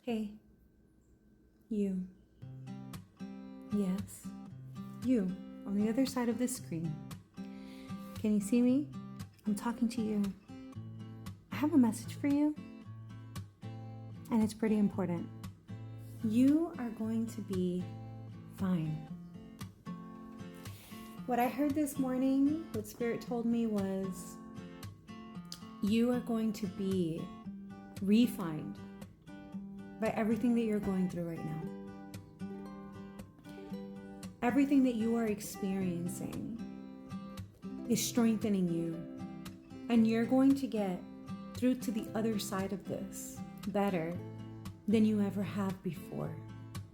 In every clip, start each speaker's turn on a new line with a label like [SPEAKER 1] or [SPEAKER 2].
[SPEAKER 1] Hey, you. Yes, you on the other side of this screen. Can you see me? I'm talking to you. I have a message for you, and it's pretty important. You are going to be fine. What I heard this morning, what Spirit told me was, you are going to be refined by everything that you're going through right now. Everything that you are experiencing is strengthening you, and you're going to get through to the other side of this better than you ever have before.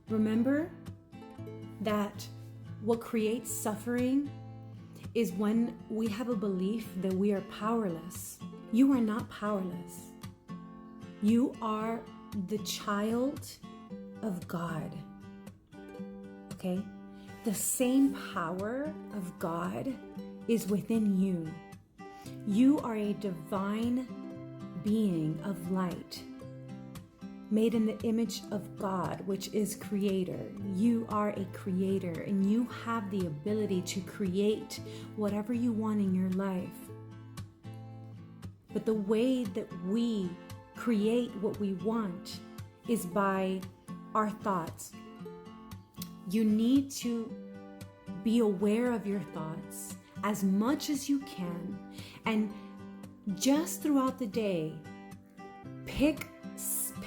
[SPEAKER 1] Remember that what creates suffering is when we have a belief that we are powerless. You are not powerless. You are the child of God. Okay? The same power of God is within you. You are a divine being of light, made in the image of God, which is creator. You are a creator, and you have the ability to create whatever you want in your life. But the way that we create what we want is by our thoughts. You need to be aware of your thoughts as much as you can, and just throughout the day, pick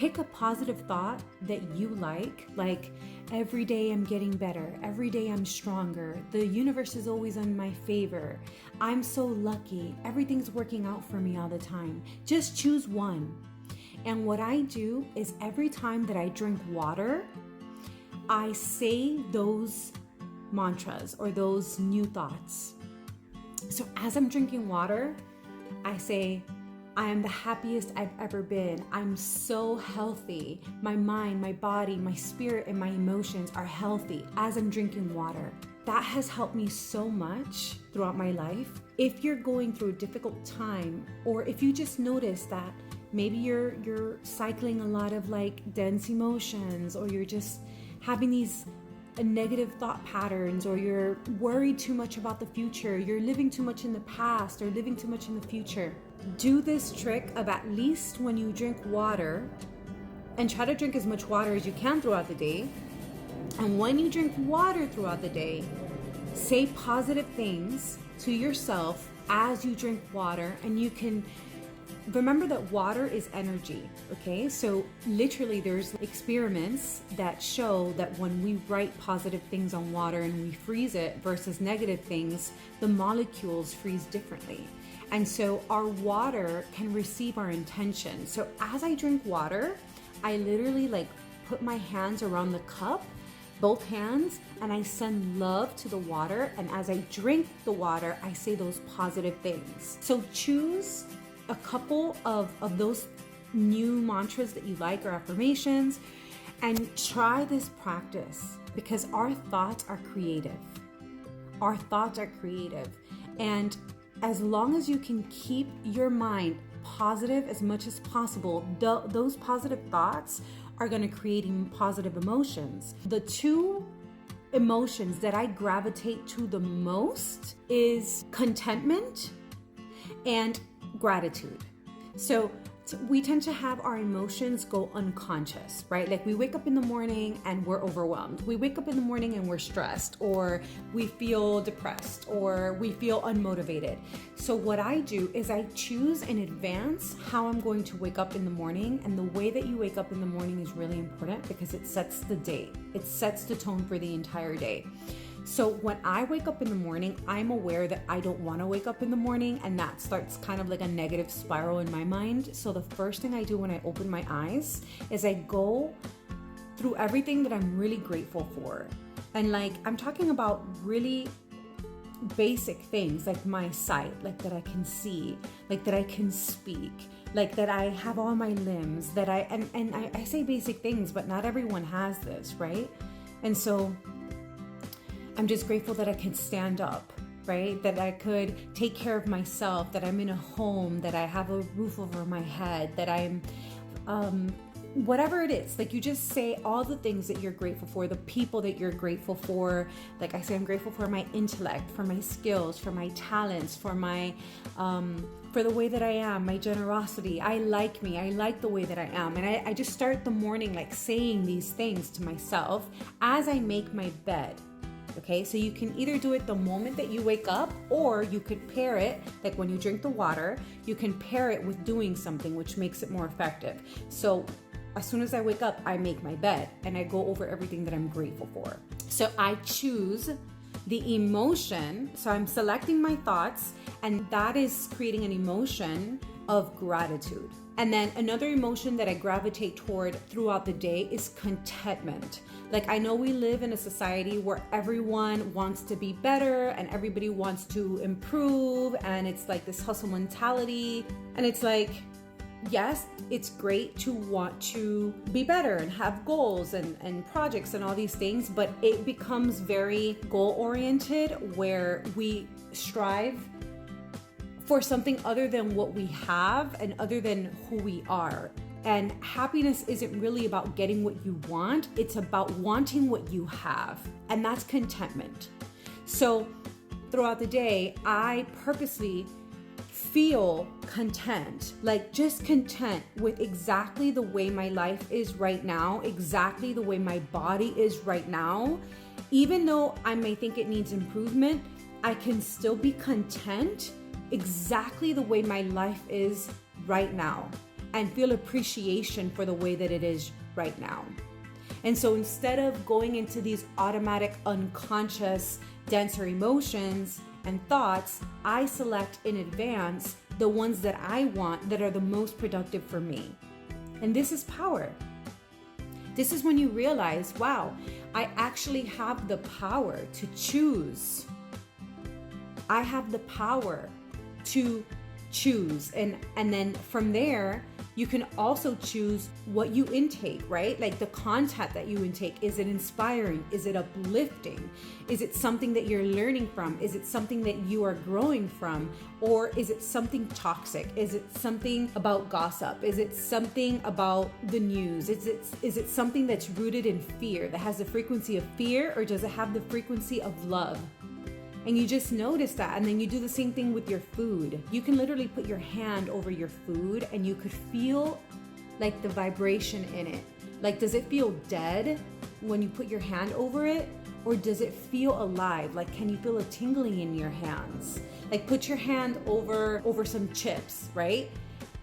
[SPEAKER 1] a positive thought that you like every day I'm getting better, every day I'm stronger, the universe is always in my favor, I'm so lucky, everything's working out for me all the time. Just choose one. And what I do is every time that I drink water, I say those mantras or those new thoughts. So as I'm drinking water, I say, I am the happiest I've ever been. I'm so healthy. My mind, my body, my spirit, and my emotions are healthy as I'm drinking water. That has helped me so much throughout my life. If you're going through a difficult time, or if you just notice that maybe you're cycling a lot of dense emotions, or you're just having these negative thought patterns, or you're worried too much about the future, you're living too much in the past or living too much in the future, do this trick of at least when you drink water, and try to drink as much water as you can throughout the day. And when you drink water throughout the day, say positive things to yourself as you drink water. And you can remember that water is energy, okay? So literally there's experiments that show that when we write positive things on water and we freeze it versus negative things, the molecules freeze differently. And so our water can receive our intention. So as I drink water, I literally put my hands around the cup, both hands, and I send love to the water. And as I drink the water, I say those positive things. So choose a couple of those new mantras that you like, or affirmations, and try this practice, because our thoughts are creative. Our thoughts are creative. And as long as you can keep your mind positive as much as possible, those positive thoughts are going to create positive emotions. The two emotions that I gravitate to the most is contentment and gratitude. So we tend to have our emotions go unconscious, right? We wake up in the morning and we're overwhelmed. We wake up in the morning and we're stressed, or we feel depressed, or we feel unmotivated. So what I do is I choose in advance how I'm going to wake up in the morning. And the way that you wake up in the morning is really important, because it sets the day. It sets the tone for the entire day. So when I wake up in the morning, I'm aware that I don't want to wake up in the morning, and that starts kind of like a negative spiral in my mind. So the first thing I do when I open my eyes is I go through everything that I'm really grateful for. And I'm talking about really basic things, like my sight, that I can see, that I can speak, that I have all my limbs, that I say basic things, but not everyone has this, right? And so I'm just grateful that I can stand up, right? That I could take care of myself, that I'm in a home, that I have a roof over my head, that I'm whatever it is, like you just say all the things that you're grateful for, the people that you're grateful for. Like I say, I'm grateful for my intellect, for my skills, for my talents, for my for the way that I am, my generosity. I like me, I like the way that I am. And I just start the morning like saying these things to myself as I make my bed. Okay, so you can either do it the moment that you wake up, or you could pair it, like when you drink the water, you can pair it with doing something which makes it more effective. So as soon as I wake up, I make my bed and I go over everything that I'm grateful for. So I choose the emotion. So I'm selecting my thoughts, and that is creating an emotion of gratitude. And then another emotion that I gravitate toward throughout the day is contentment. Like I know we live in a society where everyone wants to be better and everybody wants to improve, and it's like this hustle mentality. And it's like, yes, it's great to want to be better and have goals and projects and all these things, but it becomes very goal-oriented where we strive for something other than what we have and other than who we are. And happiness isn't really about getting what you want, it's about wanting what you have. And that's contentment. So throughout the day, I purposely feel content, like just content with exactly the way my life is right now, exactly the way my body is right now. Even though I may think it needs improvement, I can still be content exactly the way my life is right now and feel appreciation for the way that it is right now. And so instead of going into these automatic, unconscious, denser emotions and thoughts, I select in advance the ones that I want that are the most productive for me. And this is power. This is when you realize, wow, I actually have the power to choose. I have the power to choose. And then from there, you can also choose what you intake, right? Like the content that you intake. Is it inspiring? Is it uplifting? Is it something that you're learning from? Is it something that you are growing from? Or is it something toxic? Is it something about gossip? Is it something about the news? Is it something that's rooted in fear, that has the frequency of fear, or does it have the frequency of love? And you just notice that. And then you do the same thing with your food. You can literally put your hand over your food and you could feel like the vibration in it. Like, does it feel dead when you put your hand over it? Or does it feel alive? Like, can you feel a tingling in your hands? Like, put your hand over some chips, right?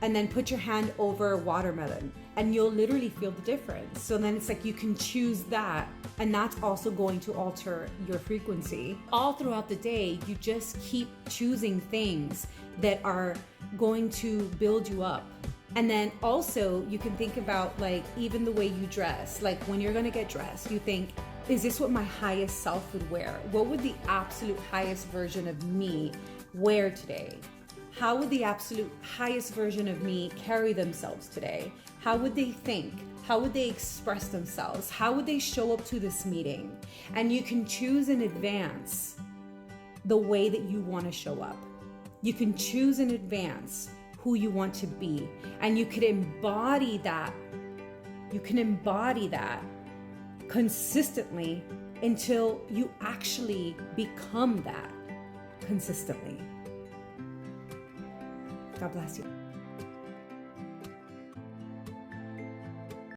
[SPEAKER 1] And then put your hand over watermelon and you'll literally feel the difference. So then it's like you can choose that, and that's also going to alter your frequency. All throughout the day, you just keep choosing things that are going to build you up. And then also you can think about like even the way you dress. Like when you're gonna get dressed, you think, is this what my highest self would wear? What would the absolute highest version of me wear today? How would the absolute highest version of me carry themselves today? How would they think? How would they express themselves? How would they show up to this meeting? And you can choose in advance the way that you want to show up. You can choose in advance who you want to be. And you can embody that. You can embody that consistently until you actually become that consistently. God bless you.